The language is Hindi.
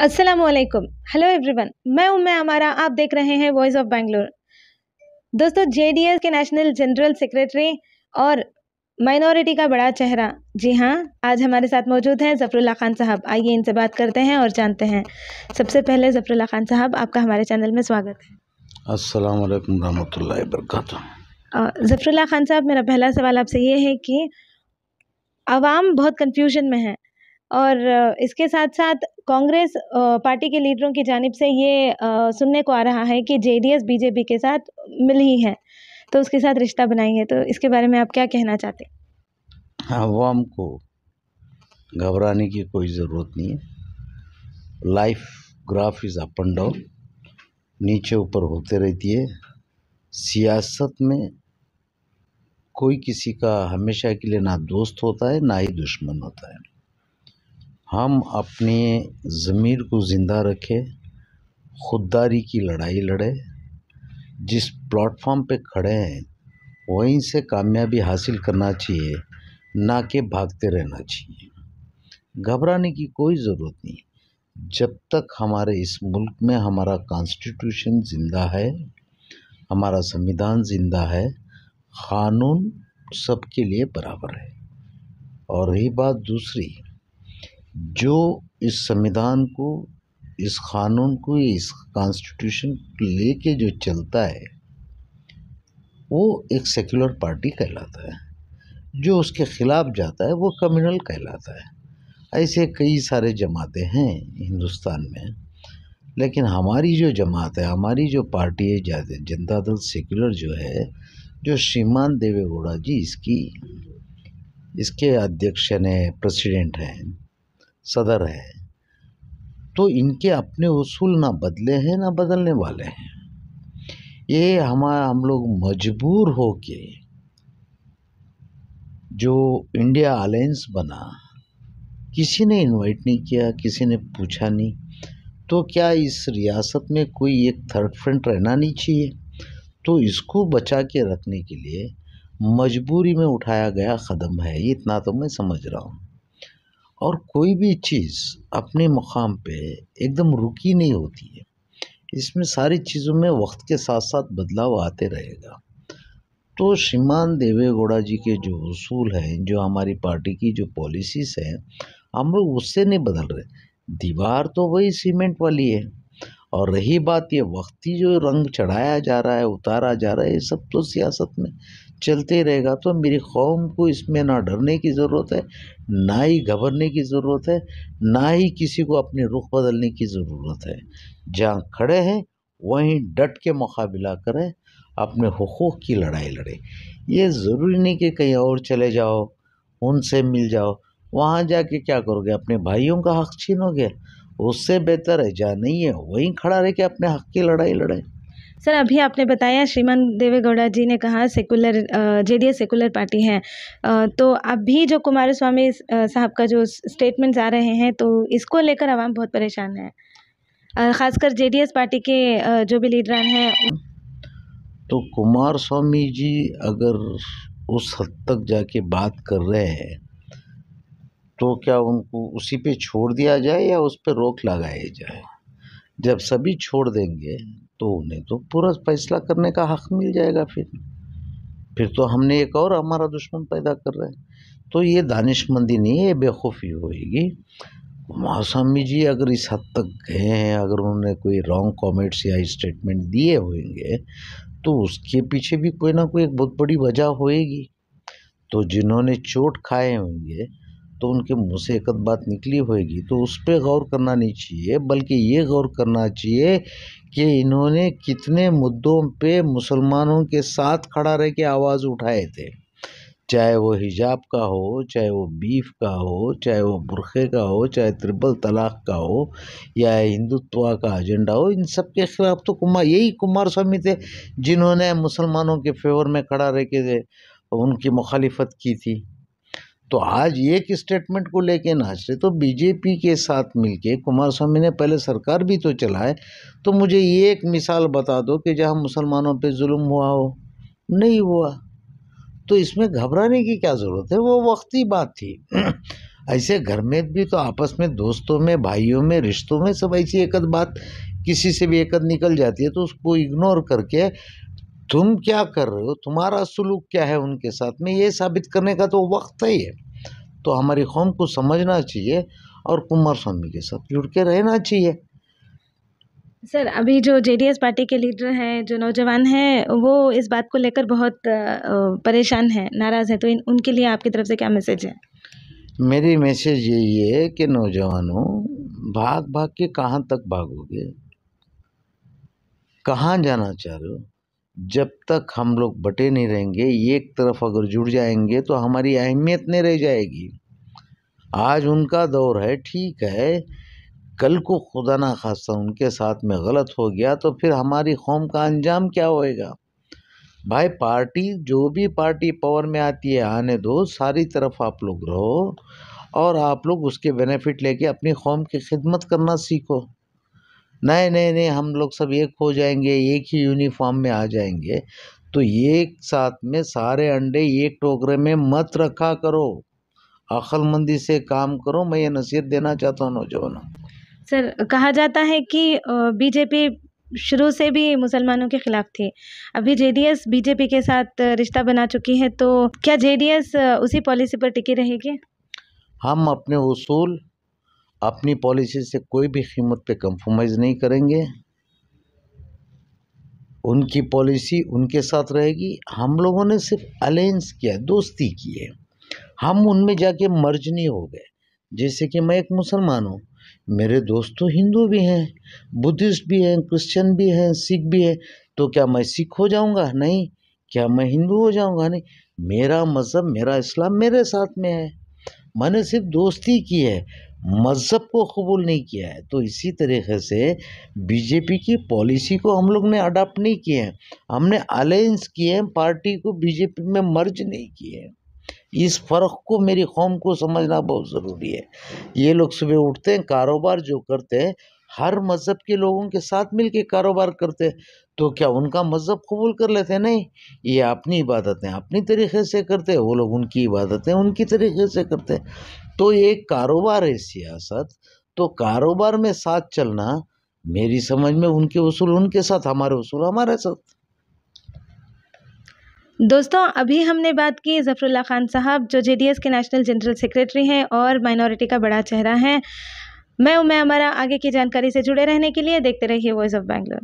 अस्सलामुअलैकुम। हेलो एवरीवन, मैं उम्मे अमारा। आप देख रहे हैं वॉइस ऑफ बैंगलोर। दोस्तों, जेडीएस के नेशनल जनरल सेक्रेटरी और माइनॉरिटी का बड़ा चेहरा, जी हाँ, आज हमारे साथ मौजूद हैं ज़फ़रुल्लाह खान साहब। आइए इनसे बात करते हैं और जानते हैं। सबसे पहले ज़फ़रुल्लाह खान साहब, आपका हमारे चैनल में स्वागत है। अस्सलाम वालेकुम रहमतुल्लाहि बरकातुहू। ज़फ़रुल्लाह खान साहब, मेरा पहला सवाल आपसे ये है कि आवाम बहुत कन्फ्यूजन में है और इसके साथ-साथ कांग्रेस पार्टी के लीडरों की जानिब से ये सुनने को आ रहा है कि जेडीएस बीजेपी के साथ मिली है, तो उसके साथ रिश्ता बनाई है। तो इसके बारे में आप क्या कहना चाहते हैं? आवाम को घबराने की कोई ज़रूरत नहीं है। Life graph is up and down, नीचे ऊपर होते रहती है। सियासत में कोई किसी का हमेशा के लिए ना दोस्त होता है ना ही दुश्मन होता है। हम अपने ज़मीर को ज़िंदा रखें, खुददारी की लड़ाई लड़े, जिस प्लेटफॉर्म पे खड़े हैं वहीं से कामयाबी हासिल करना चाहिए, ना कि भागते रहना चाहिए। घबराने की कोई ज़रूरत नहीं। जब तक हमारे इस मुल्क में हमारा कॉन्स्टिट्यूशन ज़िंदा है, हमारा संविधान ज़िंदा है, क़ानून सबके लिए बराबर है। और रही बात दूसरी, जो इस संविधान को, इस क़ानून को, इस कॉन्स्टिट्यूशन को लेके जो चलता है वो एक सेक्युलर पार्टी कहलाता है। जो उसके ख़िलाफ़ जाता है वो कम्युनल कहलाता है। ऐसे कई सारे जमातें हैं हिंदुस्तान में, लेकिन हमारी जो जमात है, हमारी जो पार्टी है जनता दल सेक्युलर जो है, जो श्रीमान देवेगौड़ा जी इसके अध्यक्ष ने, प्रेसिडेंट हैं, सदर हैं, तो इनके अपने उसूल ना बदले हैं ना बदलने वाले हैं। ये हम लोग मजबूर हो के जो इंडिया अलायंस बना, किसी ने इनवाइट नहीं किया, किसी ने पूछा नहीं, तो क्या इस रियासत में कोई एक थर्ड फ्रंट रहना नहीं चाहिए? तो इसको बचा के रखने के लिए मजबूरी में उठाया गया कदम है, इतना तो मैं समझ रहा हूँ। और कोई भी चीज़ अपने मुकाम पे एकदम रुकी नहीं होती है। इसमें सारी चीज़ों में वक्त के साथ साथ बदलाव आते रहेगा। तो श्रीमान देवेगौड़ा जी के जो उसूल हैं, जो हमारी पार्टी की जो पॉलिसीज़ हैं, हम लोग उससे नहीं बदल रहे। दीवार तो वही सीमेंट वाली है। और रही बात ये वक्ती जो रंग चढ़ाया जा रहा है, उतारा जा रहा है, ये सब तो सियासत में चलते ही रहेगा। तो मेरी कौम को इसमें ना डरने की ज़रूरत है, ना ही घबराने की ज़रूरत है, ना ही किसी को अपने रुख बदलने की ज़रूरत है। जहाँ खड़े हैं वहीं डट के मुकाबला करें, अपने हुकूक़ की लड़ाई लड़ें। ये ज़रूरी नहीं कि कहीं और चले जाओ, उनसे मिल जाओ, वहाँ जाके क्या करोगे? अपने भाइयों का हक़ छीनोगे? उससे बेहतर है जहाँ नहीं है वहीं खड़ा रह के अपने हक़ की लड़ाई लड़े। सर, अभी आपने बताया श्रीमान देवेगौड़ा जी ने कहा सेकुलर जेडीएस सेकुलर पार्टी है, तो अभी जो कुमारस्वामी साहब का जो स्टेटमेंट्स आ रहे हैं, तो इसको लेकर आवाम बहुत परेशान है, ख़ासकर जेडीएस पार्टी के जो भी लीडरान हैं। तो कुमारस्वामी जी अगर उस हद तक जाके बात कर रहे हैं, तो क्या उनको उसी पे छोड़ दिया जाए या उस पे रोक लगाई जाए? जब सभी छोड़ देंगे तो उन्हें तो पूरा फैसला करने का हक़ मिल जाएगा। फिर तो हमने एक और हमारा दुश्मन पैदा कर रहे हैं। तो ये दानिशमंदी नहीं है, ये बेवकूफ़ी होएगी। कुमारस्वामी जी अगर इस हद तक गए हैं, अगर उन्होंने कोई रॉन्ग कमेंट्स या स्टेटमेंट दिए होंगे, तो उसके पीछे भी कोई ना कोई एक बहुत बड़ी वजह होएगी। तो जिन्होंने चोट खाए होंगे तो उनके मुँह से एक आध बात निकली होएगी, तो उस पे गौर करना नहीं चाहिए, बल्कि ये गौर करना चाहिए कि इन्होंने कितने मुद्दों पे मुसलमानों के साथ खड़ा रह के आवाज़ उठाए थे। चाहे वो हिजाब का हो, चाहे वो बीफ का हो, चाहे वो बुर्खे का हो, चाहे ट्रिपल तलाक का हो, या हिंदुत्व का एजेंडा हो, इन सब के खिलाफ तो यही कुमारस्वामी थे जिन्होंने मुसलमानों के फेवर में खड़ा रह के उनकी मुखालिफत की थी। तो आज एक स्टेटमेंट को लेके नाच रहे। तो बीजेपी के साथ मिलके कुमारस्वामी ने पहले सरकार भी तो चलाए। तो मुझे ये एक मिसाल बता दो कि जहाँ मुसलमानों पे जुल्म हुआ हो, नहीं हुआ। तो इसमें घबराने की क्या ज़रूरत है? वो वक्ती बात थी। ऐसे घर में भी तो आपस में दोस्तों में भाइयों में रिश्तों में सब ऐसी एक आध बात किसी से भी एक आध निकल जाती है, तो उसको इग्नोर करके तुम क्या कर रहे हो, तुम्हारा सुलूक क्या है उनके साथ में, ये साबित करने का तो वक्त है ये। तो हमारी कौम को समझना चाहिए और कुमार स्वामी के साथ जुड़ के रहना चाहिए। सर, अभी जो जेडीएस पार्टी के लीडर हैं, जो नौजवान हैं, वो इस बात को लेकर बहुत परेशान हैं, नाराज़ हैं, तो उनके लिए आपकी तरफ से क्या मैसेज है? मेरी मैसेज यही है कि नौजवानों, भाग भाग के कहाँ तक भागोगे, कहाँ जाना चाह रहे हो? जब तक हम लोग बटे नहीं रहेंगे, एक तरफ अगर जुड़ जाएंगे तो हमारी अहमियत नहीं रह जाएगी। आज उनका दौर है, ठीक है, कल को खुदा ना खास्ता उनके साथ में गलत हो गया तो फिर हमारी कौम का अंजाम क्या होएगा? भाई पार्टी, जो भी पार्टी पावर में आती है आने दो, सारी तरफ आप लोग रहो और आप लोग उसके बेनिफिट लेके अपनी कौम की खिदमत करना सीखो। नहीं नहीं नहीं, हम लोग सब एक हो जाएंगे, एक ही यूनिफॉर्म में आ जाएंगे, तो एक साथ में सारे अंडे एक टोकरे में मत रखा करो, अक्लमंदी से काम करो। मैं ये नसीहत देना चाहता हूँ नौजवानों। सर, कहा जाता है कि बीजेपी शुरू से भी मुसलमानों के खिलाफ थी। अभी जेडीएस बीजेपी के साथ रिश्ता बना चुकी है, तो क्या जेडीएस उसी पॉलिसी पर टिकी रहेगी? हम अपने उसूल, अपनी पॉलिसी से कोई भी कीमत पे कंप्रोमाइज़ नहीं करेंगे। उनकी पॉलिसी उनके साथ रहेगी। हम लोगों ने सिर्फ अलायंस किया, दोस्ती की है, हम उनमें जाके मर्ज नहीं हो गए। जैसे कि मैं एक मुसलमान हूँ, मेरे दोस्त तो हिंदू भी हैं, बुद्धिस्ट भी हैं, क्रिश्चियन भी हैं, सिख भी हैं, तो क्या मैं सिख हो जाऊँगा? नहीं। क्या मैं हिंदू हो जाऊँगा? नहीं। मेरा मज़हब, मेरा इस्लाम मेरे साथ में है। मैंने सिर्फ दोस्ती की है, मज़हब को कबूल नहीं किया है। तो इसी तरीके से बीजेपी की पॉलिसी को हम लोग ने अडॉप्ट नहीं किए हैं, हमने अलायंस किए हैं, पार्टी को बीजेपी में मर्ज नहीं किए हैं। इस फ़र्क को मेरी कौम को समझना बहुत ज़रूरी है। ये लोग सुबह उठते हैं, कारोबार जो करते हैं, हर मज़हब के लोगों के साथ मिल के कारोबार करते हैं, तो क्या उनका मज़हब कबूल कर लेते हैं? नहीं। ये अपनी इबादतें अपनी तरीके से करते हैं, वो लोग उनकी इबादतें उनकी तरीके से करते हैं। तो ये कारोबार है सियासत, तो कारोबार में साथ चलना मेरी समझ में, उनके उसूल उनके साथ, हमारे उसूल हमारे साथ। दोस्तों, अभी हमने बात की ज़फ़रुल्लाह खान साहब, जो जेडीएस के नेशनल जनरल सेक्रेटरी हैं और माइनॉरिटी का बड़ा चेहरा हैं। मैं हमारा आगे की जानकारी से जुड़े रहने के लिए देखते रहिए वॉइस ऑफ बैंगलोर।